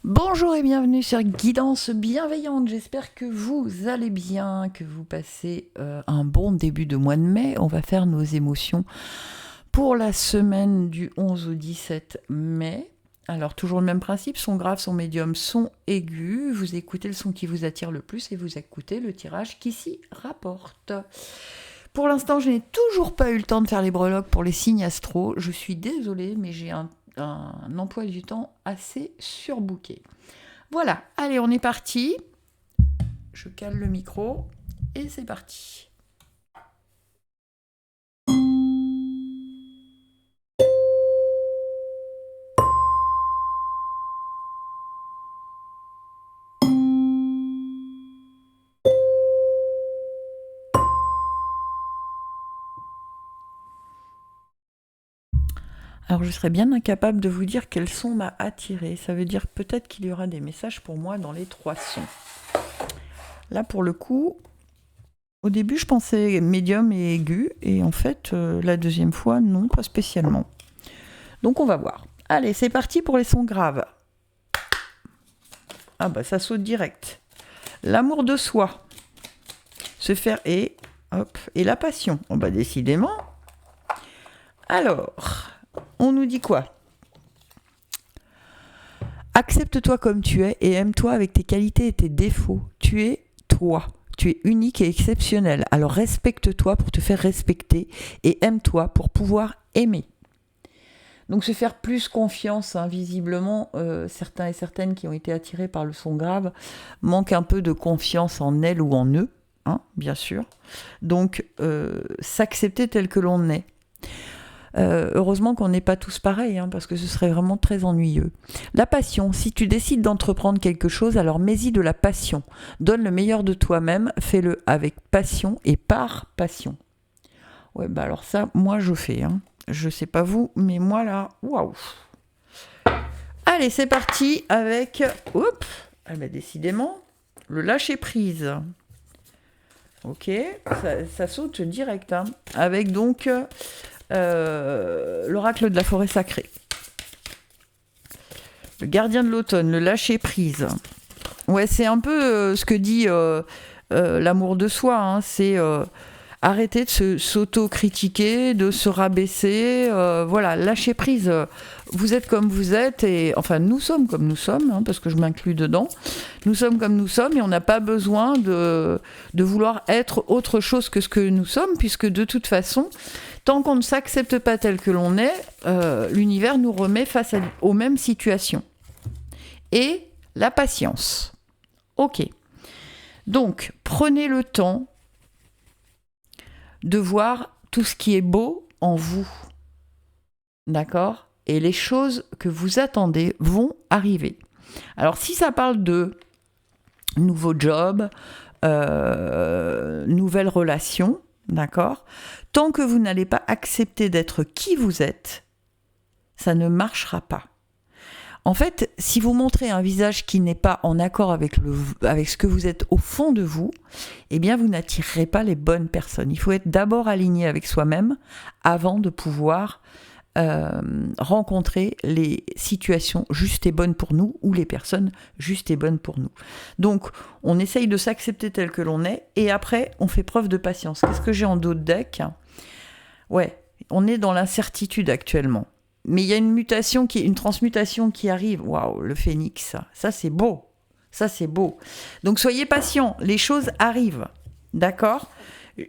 Bonjour et bienvenue sur Guidance Bienveillante. J'espère que vous allez bien, que vous passez un bon début de mois de mai. On va faire nos émotions pour la semaine du 11 au 17 mai. Alors toujours le même principe, son grave, son médium, son aigu. Vous écoutez le son qui vous attire le plus et vous écoutez le tirage qui s'y rapporte. Pour l'instant, je n'ai toujours pas eu le temps de faire les breloques pour les signes astro. Je suis désolée, mais j'ai un emploi du temps assez surbooké. Voilà, allez, on est parti. Je cale le micro et c'est parti. Alors, je serais bien incapable de vous dire quel son m'a attiré. Ça veut dire peut-être qu'il y aura des messages pour moi dans les 3 sons. Là, pour le coup, au début, je pensais médium et aigu. Et en fait, la deuxième fois, non, pas spécialement. Donc, on va voir. Allez, c'est parti pour les sons graves. Ah bah, ça saute direct. L'amour de soi. Se faire et la passion. Oh bah, décidément. Alors, on nous dit quoi ? Accepte-toi comme tu es et aime-toi avec tes qualités et tes défauts. Tu es toi. Tu es unique et exceptionnel. Alors respecte-toi pour te faire respecter et aime-toi pour pouvoir aimer. Donc se faire plus confiance, hein, visiblement, certains et certaines qui ont été attirés par le son grave manquent un peu de confiance en elles ou en eux, hein, bien sûr. Donc s'accepter tel que l'on est. Heureusement qu'on n'est pas tous pareils, hein, parce que ce serait vraiment très ennuyeux. La passion, si tu décides d'entreprendre quelque chose, alors mets-y de la passion. Donne le meilleur de toi-même, fais-le avec passion et par passion. Ouais, bah alors ça, moi je fais. Hein. Je sais pas vous, mais moi là, waouh. Allez, c'est parti avec, décidément, le lâcher-prise. Ok, ça saute direct, hein, avec donc... l'oracle de la forêt sacrée. Le gardien de l'automne, le lâcher prise. Ouais, c'est un peu ce que dit l'amour de soi. Hein. C'est arrêter de s'auto-critiquer, de se rabaisser. Voilà, lâcher prise. Vous êtes comme vous êtes, et enfin nous sommes comme nous sommes, hein, parce que je m'inclus dedans. Nous sommes comme nous sommes, et on n'a pas besoin de vouloir être autre chose que ce que nous sommes, puisque de toute façon, tant qu'on ne s'accepte pas tel que l'on est, l'univers nous remet face aux mêmes situations. Et la patience. Ok. Donc, prenez le temps de voir tout ce qui est beau en vous. D'accord ? Et les choses que vous attendez vont arriver. Alors, si ça parle de nouveau job, nouvelles relations, d'accord ? Tant que vous n'allez pas accepter d'être qui vous êtes, ça ne marchera pas. En fait, si vous montrez un visage qui n'est pas en accord avec ce que vous êtes au fond de vous, eh bien, vous n'attirerez pas les bonnes personnes. Il faut être d'abord aligné avec soi-même avant de pouvoir rencontrer les situations justes et bonnes pour nous ou les personnes justes et bonnes pour nous. Donc, on essaye de s'accepter tel que l'on est et après, on fait preuve de patience. Qu'est-ce que j'ai en dos de deck ? Ouais, on est dans l'incertitude actuellement. Mais il y a une transmutation qui arrive. Waouh, le phénix, ça c'est beau. Ça c'est beau. Donc soyez patients, les choses arrivent. D'accord ?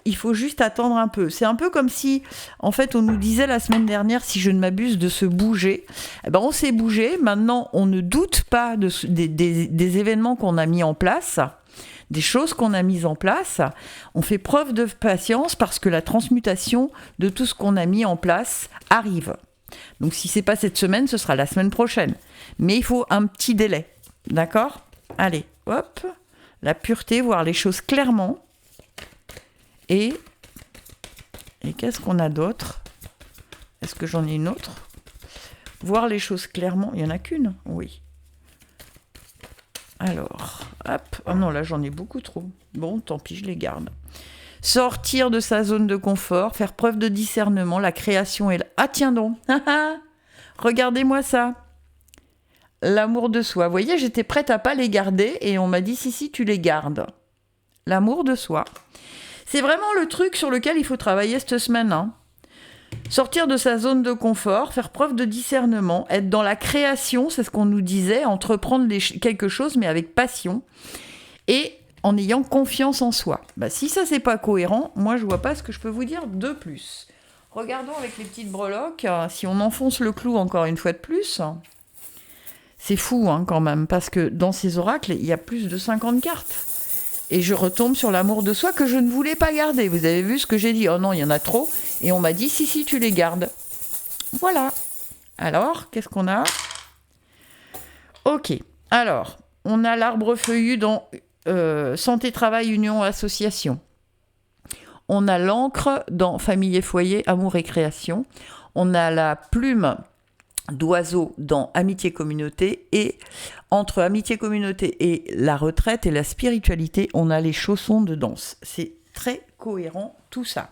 Il faut juste attendre un peu. C'est un peu comme si, en fait, on nous disait la semaine dernière, si je ne m'abuse, de se bouger. Eh ben, on s'est bougé. Maintenant, on ne doute pas des événements qu'on a mis en place, des choses qu'on a mises en place. On fait preuve de patience parce que la transmutation de tout ce qu'on a mis en place arrive. Donc si c'est pas cette semaine, ce sera la semaine prochaine. Mais il faut un petit délai. D'accord ? Allez, hop. La pureté, voir les choses clairement. Et qu'est-ce qu'on a d'autre ? Est-ce que j'en ai une autre ? Voir les choses clairement. Il n'y en a qu'une ? Oui. Alors, hop. Oh non, là j'en ai beaucoup trop. Bon, tant pis, je les garde. Sortir de sa zone de confort, faire preuve de discernement, la création est là. Ah tiens donc, regardez-moi ça. L'amour de soi. Vous voyez, j'étais prête à pas les garder et on m'a dit si, tu les gardes. L'amour de soi. C'est vraiment le truc sur lequel il faut travailler cette semaine. Hein. Sortir de sa zone de confort, faire preuve de discernement, être dans la création, c'est ce qu'on nous disait, entreprendre quelque chose mais avec passion et en ayant confiance en soi. Bah, si ça c'est pas cohérent, moi je vois pas ce que je peux vous dire de plus. Regardons avec les petites breloques, si on enfonce le clou encore une fois de plus. C'est fou hein, quand même, parce que dans ces oracles, il y a plus de 50 cartes. Et je retombe sur l'amour de soi que je ne voulais pas garder. Vous avez vu ce que j'ai dit? Oh non, il y en a trop. Et on m'a dit, si, tu les gardes. Voilà. Alors, qu'est-ce qu'on a? Ok. Alors, on a l'arbre feuillu dans Santé, Travail, Union, Association. On a l'encre dans Famille et Foyer, Amour et Création. On a la plume d'oiseau dans Amitié Communauté, et entre Amitié Communauté et la retraite et la spiritualité, on a les chaussons de danse. C'est très cohérent tout ça.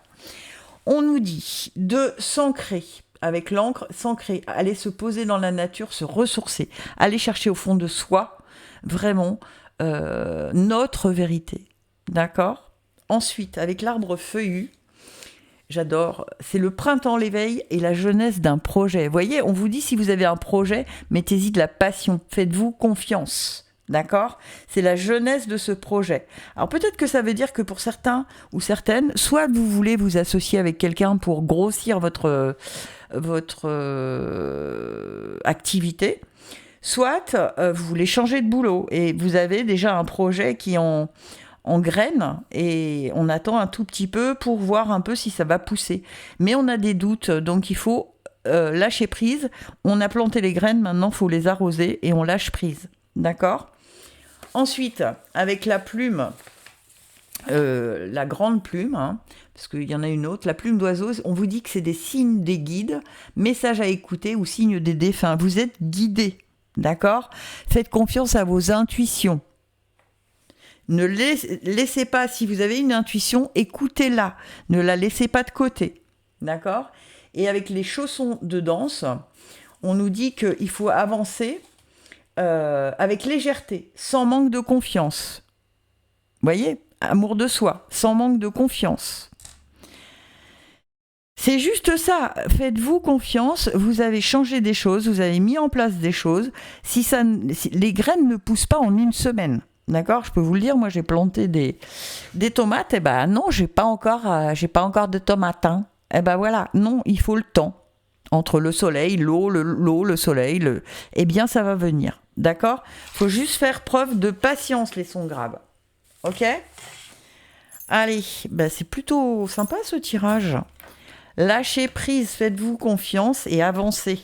On nous dit de s'ancrer avec l'encre, s'ancrer, aller se poser dans la nature, se ressourcer, aller chercher au fond de soi vraiment notre vérité. D'accord ? Ensuite, avec l'arbre feuillu, j'adore, c'est le printemps, l'éveil et la jeunesse d'un projet. Vous voyez, on vous dit si vous avez un projet, mettez-y de la passion, faites-vous confiance, d'accord ? C'est la jeunesse de ce projet. Alors peut-être que ça veut dire que pour certains ou certaines, soit vous voulez vous associer avec quelqu'un pour grossir votre activité, soit vous voulez changer de boulot et vous avez déjà un projet qui en graines et on attend un tout petit peu pour voir un peu si ça va pousser. Mais on a des doutes, donc il faut lâcher prise. On a planté les graines, maintenant il faut les arroser et on lâche prise. D'accord ? Ensuite, avec la plume, la grande plume, hein, parce qu'il y en a une autre, la plume d'oiseau, on vous dit que c'est des signes des guides, messages à écouter ou signes des défunts. Vous êtes guidés, d'accord ? Faites confiance à vos intuitions. Ne laissez pas, si vous avez une intuition, écoutez-la. Ne la laissez pas de côté. D'accord ? Et avec les chaussons de danse, on nous dit qu'il faut avancer avec légèreté, sans manque de confiance. Vous voyez ? Amour de soi, sans manque de confiance. C'est juste ça. Faites-vous confiance. Vous avez changé des choses, vous avez mis en place des choses. Si les graines ne poussent pas en une semaine. D'accord, je peux vous le dire, moi j'ai planté des tomates, et ben non, j'ai pas encore de tomates. Hein. Et ben voilà, non, il faut le temps. Entre le soleil, le soleil, eh bien ça va venir. D'accord ? Faut juste faire preuve de patience, les sons graves. Ok ? Allez, ben c'est plutôt sympa ce tirage. Lâchez prise, faites-vous confiance et avancez.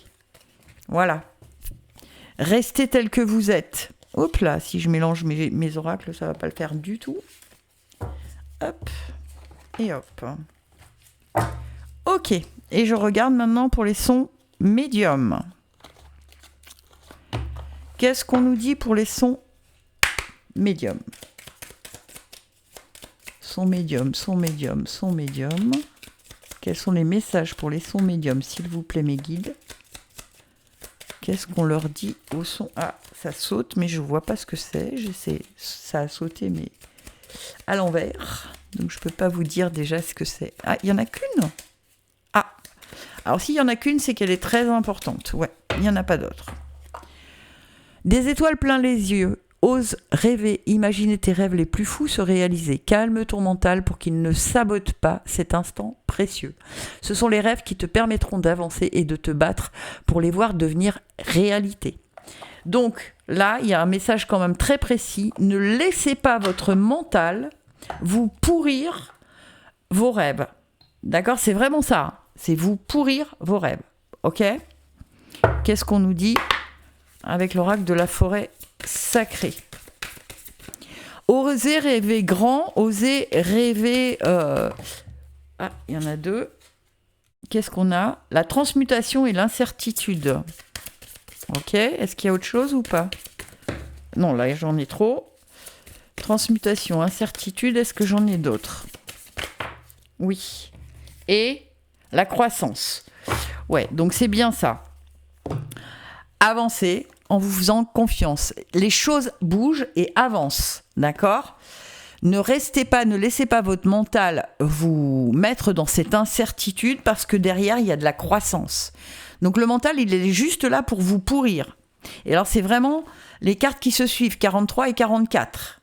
Voilà. Restez tel que vous êtes. Hop là, si je mélange mes oracles, ça va pas le faire du tout. Hop. Et hop. Ok. Et je regarde maintenant pour les sons médiums. Qu'est-ce qu'on nous dit pour les sons médiums ? Sons médiums, sons médiums, sons médiums. Quels sont les messages pour les sons médiums, s'il vous plaît, mes guides ? Qu'est-ce qu'on leur dit au son ? Ah, ça saute, mais je ne vois pas ce que c'est. Ça a sauté, mais à l'envers. Donc, je ne peux pas vous dire déjà ce que c'est. Ah, il n'y en a qu'une ? Ah, alors s'il n'y en a qu'une, c'est qu'elle est très importante. Ouais, il n'y en a pas d'autre. Des étoiles plein les yeux. Ose rêver, imaginer tes rêves les plus fous se réaliser. Calme ton mental pour qu'il ne sabote pas cet instant précieux. Ce sont les rêves qui te permettront d'avancer et de te battre pour les voir devenir réalité. Donc là, il y a un message quand même très précis. Ne laissez pas votre mental vous pourrir vos rêves. D'accord ? C'est vraiment ça. C'est vous pourrir vos rêves. Ok ? Qu'est-ce qu'on nous dit avec l'oracle de la forêt sacrée? Osez rêver grand, osez rêver... Ah, il y en a deux. Qu'est-ce qu'on a ? La transmutation et l'incertitude. Ok, est-ce qu'il y a autre chose ou pas ? Non, là j'en ai trop. Transmutation, incertitude, est-ce que j'en ai d'autres ? Oui. Et la croissance. Ouais, donc c'est bien ça. Avancez, en vous faisant confiance. Les choses bougent et avancent, d'accord ? Ne restez pas, ne laissez pas votre mental vous mettre dans cette incertitude parce que derrière, il y a de la croissance. Donc le mental, il est juste là pour vous pourrir. Et alors, c'est vraiment les cartes qui se suivent, 43 et 44.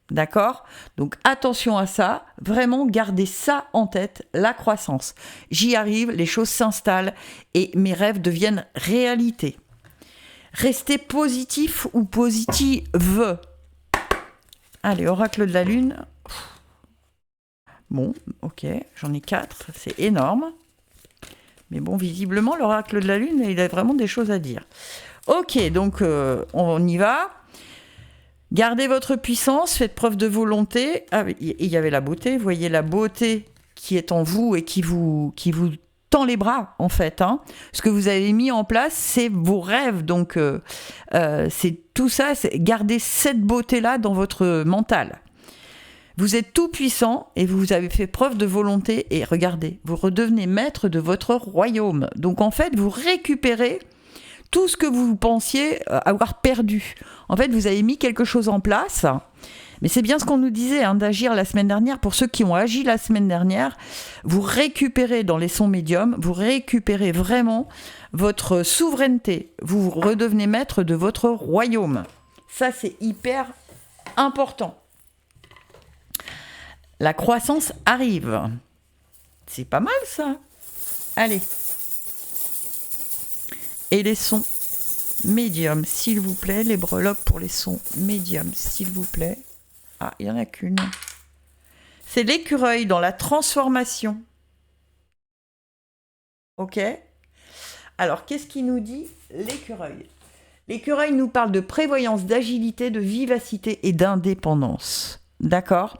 D'accord ? Donc attention à ça, vraiment gardez ça en tête, la croissance. J'y arrive, les choses s'installent et mes rêves deviennent réalité. Restez positif ou positive. Allez, oracle de la lune. Bon, ok, j'en ai 4, c'est énorme. Mais bon, visiblement, l'oracle de la lune, il a vraiment des choses à dire. Ok, donc on y va. Gardez votre puissance, faites preuve de volonté. Ah, il y avait la beauté, vous voyez la beauté qui est en vous et qui vous tend les bras, en fait. Hein. Ce que vous avez mis en place, c'est vos rêves. Donc, c'est tout ça, gardez cette beauté-là dans votre mental. Vous êtes tout puissant et vous avez fait preuve de volonté. Et regardez, vous redevenez maître de votre royaume. Donc, en fait, vous récupérez tout ce que vous pensiez avoir perdu. En fait, vous avez mis quelque chose en place. Mais c'est bien ce qu'on nous disait, hein, d'agir la semaine dernière. Pour ceux qui ont agi la semaine dernière, vous récupérez dans les sons médiums, vous récupérez vraiment votre souveraineté. Vous redevenez maître de votre royaume. Ça, c'est hyper important. La croissance arrive. C'est pas mal, ça. Allez. Et les sons médiums, s'il vous plaît. Les breloques pour les sons médiums, s'il vous plaît. Ah, il n'y en a qu'une. C'est l'écureuil dans la transformation. Ok ? Alors, qu'est-ce qu'il nous dit, l'écureuil ? L'écureuil nous parle de prévoyance, d'agilité, de vivacité et d'indépendance. D'accord ?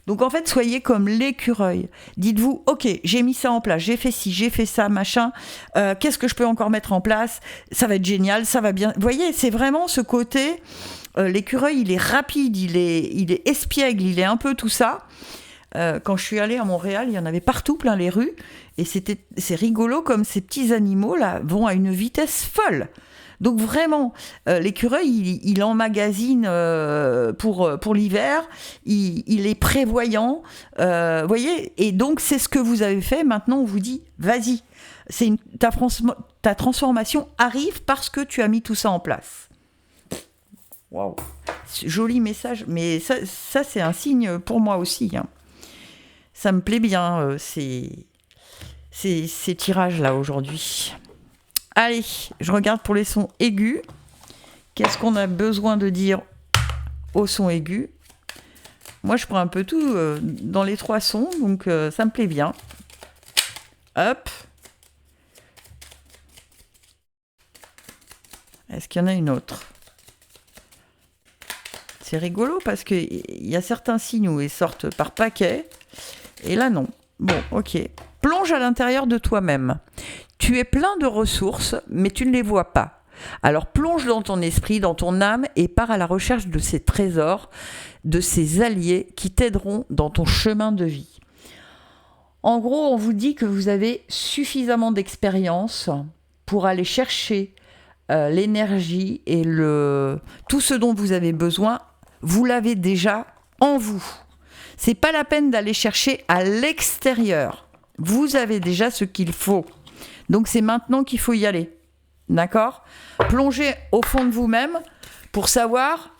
Donc, en fait, soyez comme l'écureuil. Dites-vous, ok, j'ai mis ça en place, j'ai fait ci, j'ai fait ça, machin. Qu'est-ce que je peux encore mettre en place ? Ça va être génial, ça va bien. Vous voyez, c'est vraiment ce côté... l'écureuil, il est rapide, il est espiègle, il est un peu tout ça. Quand je suis allée à Montréal, il y en avait partout, plein les rues. Et c'est rigolo comme ces petits animaux-là vont à une vitesse folle. Donc vraiment, l'écureuil, il emmagasine pour l'hiver, il est prévoyant, voyez. Et donc, c'est ce que vous avez fait. Maintenant, on vous dit, vas-y, ta transformation arrive parce que tu as mis tout ça en place. Waouh, joli message, mais ça c'est un signe pour moi aussi. Hein. Ça me plaît bien, ces tirages-là aujourd'hui. Allez, je regarde pour les sons aigus. Qu'est-ce qu'on a besoin de dire aux sons aigus ? Moi, je prends un peu tout dans les 3 sons, donc ça me plaît bien. Hop. Est-ce qu'il y en a une autre ? C'est rigolo parce qu'il y a certains signes où ils sortent par paquet, et là non. Bon, ok. Plonge à l'intérieur de toi-même. Tu es plein de ressources, mais tu ne les vois pas. Alors plonge dans ton esprit, dans ton âme, et pars à la recherche de ces trésors, de ces alliés qui t'aideront dans ton chemin de vie. En gros, on vous dit que vous avez suffisamment d'expérience pour aller chercher l'énergie et tout ce dont vous avez besoin. Vous l'avez déjà en vous. C'est pas la peine d'aller chercher à l'extérieur. Vous avez déjà ce qu'il faut. Donc c'est maintenant qu'il faut y aller. D'accord ? Plongez au fond de vous-même pour savoir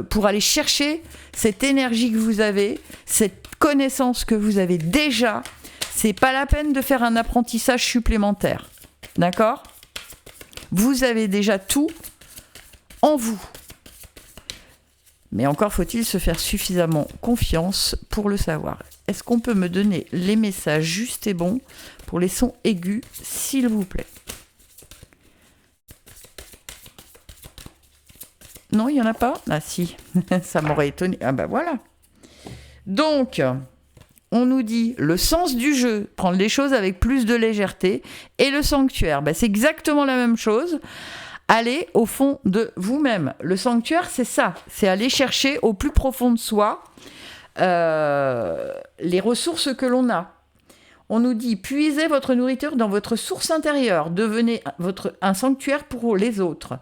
pour aller chercher cette énergie que vous avez, cette connaissance que vous avez déjà. C'est pas la peine de faire un apprentissage supplémentaire. D'accord ? Vous avez déjà tout en vous. Mais encore faut-il se faire suffisamment confiance pour le savoir. Est-ce qu'on peut me donner les messages justes et bons pour les sons aigus, s'il vous plaît ? Non, il n'y en a pas ? Ah si, ça m'aurait étonné. Ah bah voilà. Donc, on nous dit le sens du jeu, prendre les choses avec plus de légèreté, et le sanctuaire, c'est exactement la même chose. Allez au fond de vous-même. Le sanctuaire, c'est ça. C'est aller chercher au plus profond de soi les ressources que l'on a. On nous dit, puisez votre nourriture dans votre source intérieure, devenez un sanctuaire pour les autres.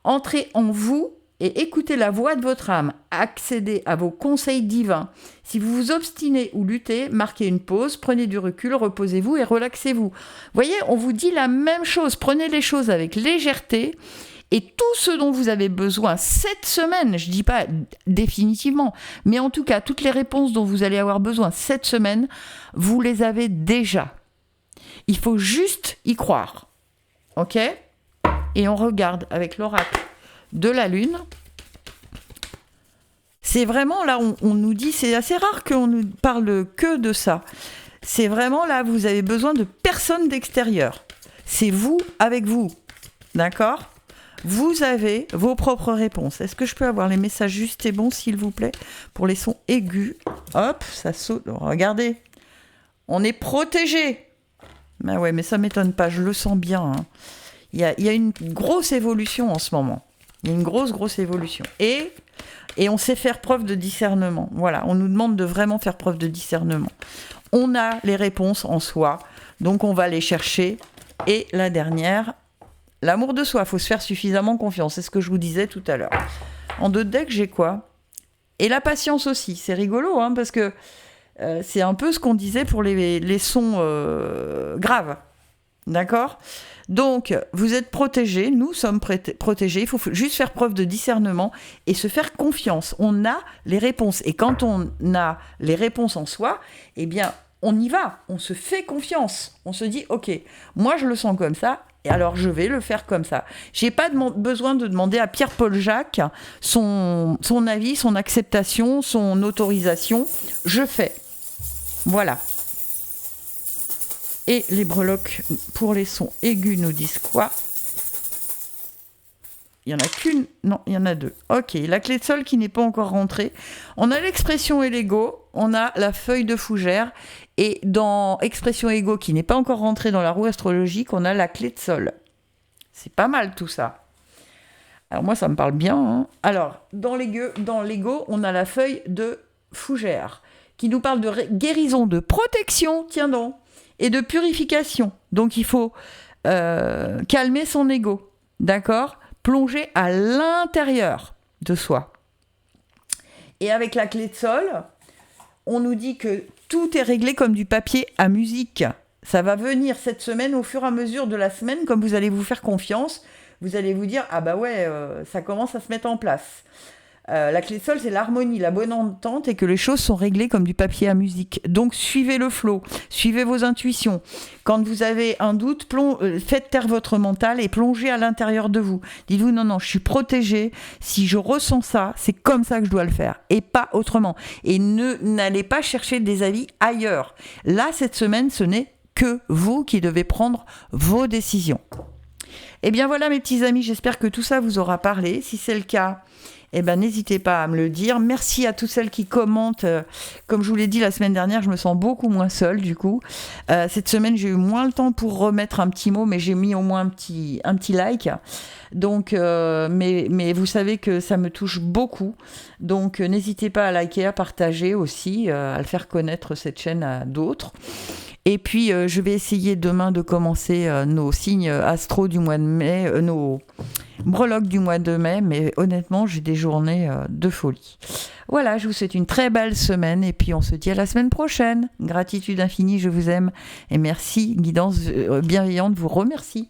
Entrez en vous et écoutez la voix de votre âme. Accédez à vos conseils divins. Si vous vous obstinez ou luttez, marquez une pause, prenez du recul, reposez-vous et relaxez-vous. Vous voyez, on vous dit la même chose. Prenez les choses avec légèreté et tout ce dont vous avez besoin cette semaine, je ne dis pas définitivement, mais en tout cas, toutes les réponses dont vous allez avoir besoin cette semaine, vous les avez déjà. Il faut juste y croire. Ok ? Et on regarde avec l'oracle de la lune. C'est vraiment là, on nous dit, c'est assez rare qu'on nous parle que de ça. C'est vraiment là, vous avez besoin de personne d'extérieur. C'est vous avec vous. D'accord ? Vous avez vos propres réponses. Est-ce que je peux avoir les messages justes et bons, s'il vous plaît, pour les sons aigus ? Hop, ça saute. Regardez, on est protégé. Ben ouais, mais ça m'étonne pas, je le sens bien. Hein. Il y a une grosse évolution en ce moment. Il y a une grosse évolution. Et on sait faire preuve de discernement. Voilà, on nous demande de vraiment faire preuve de discernement. On a les réponses en soi, donc on va les chercher. Et la dernière, l'amour de soi, il faut se faire suffisamment confiance. C'est ce que je vous disais tout à l'heure. En 2 decks, j'ai quoi ? Et la patience aussi. C'est rigolo, hein, parce que c'est un peu ce qu'on disait pour les sons graves. D'accord ? Donc, vous êtes protégés, nous sommes protégés, il faut juste faire preuve de discernement et se faire confiance. On a les réponses. Et quand on a les réponses en soi, eh bien, on y va, on se fait confiance. On se dit, ok, moi je le sens comme ça, et alors je vais le faire comme ça. Je n'ai pas besoin de demander à Pierre-Paul Jacques son avis, son acceptation, son autorisation. Je fais. Voilà. Et les breloques pour les sons aigus nous disent quoi ? Il n'y en a qu'une ? Non, il y en a 2. Ok, la clé de sol qui n'est pas encore rentrée. On a l'expression et l'ego, on a la feuille de fougère. Et dans expression ego qui n'est pas encore rentrée dans la roue astrologique, on a la clé de sol. C'est pas mal tout ça. Alors moi, ça me parle bien. Hein. Alors, dans l'ego, on a la feuille de fougère qui nous parle de guérison, de protection, tiens donc, et de purification. Donc, il faut calmer son ego, d'accord ? Plonger à l'intérieur de soi. Et avec la clé de sol, on nous dit que tout est réglé comme du papier à musique. Ça va venir cette semaine au fur et à mesure de la semaine, comme vous allez vous faire confiance. Vous allez vous dire, ah bah ouais, ça commence à se mettre en place. La clé de sol, c'est l'harmonie, la bonne entente et que les choses sont réglées comme du papier à musique. Donc, suivez le flow, suivez vos intuitions. Quand vous avez un doute, faites taire votre mental et plongez à l'intérieur de vous. Dites-vous, non, je suis protégée. Si je ressens ça, c'est comme ça que je dois le faire et pas autrement. Et n'allez pas chercher des avis ailleurs. Là, cette semaine, ce n'est que vous qui devez prendre vos décisions. Eh bien voilà mes petits amis, j'espère que tout ça vous aura parlé. Si c'est le cas, eh ben, n'hésitez pas à me le dire. Merci à toutes celles qui commentent. Comme je vous l'ai dit la semaine dernière, je me sens beaucoup moins seule du coup. Cette semaine, j'ai eu moins le temps pour remettre un petit mot, mais j'ai mis au moins un petit like. Donc, mais vous savez que ça me touche beaucoup. Donc, n'hésitez pas à liker, à partager aussi, à le faire connaître cette chaîne à d'autres. Et puis, je vais essayer demain de commencer nos signes astro du mois de mai, nos breloques du mois de mai, mais honnêtement, j'ai des journées de folie. Voilà, je vous souhaite une très belle semaine et puis on se dit à la semaine prochaine. Gratitude infinie, je vous aime et merci, guidance bienveillante vous remercie.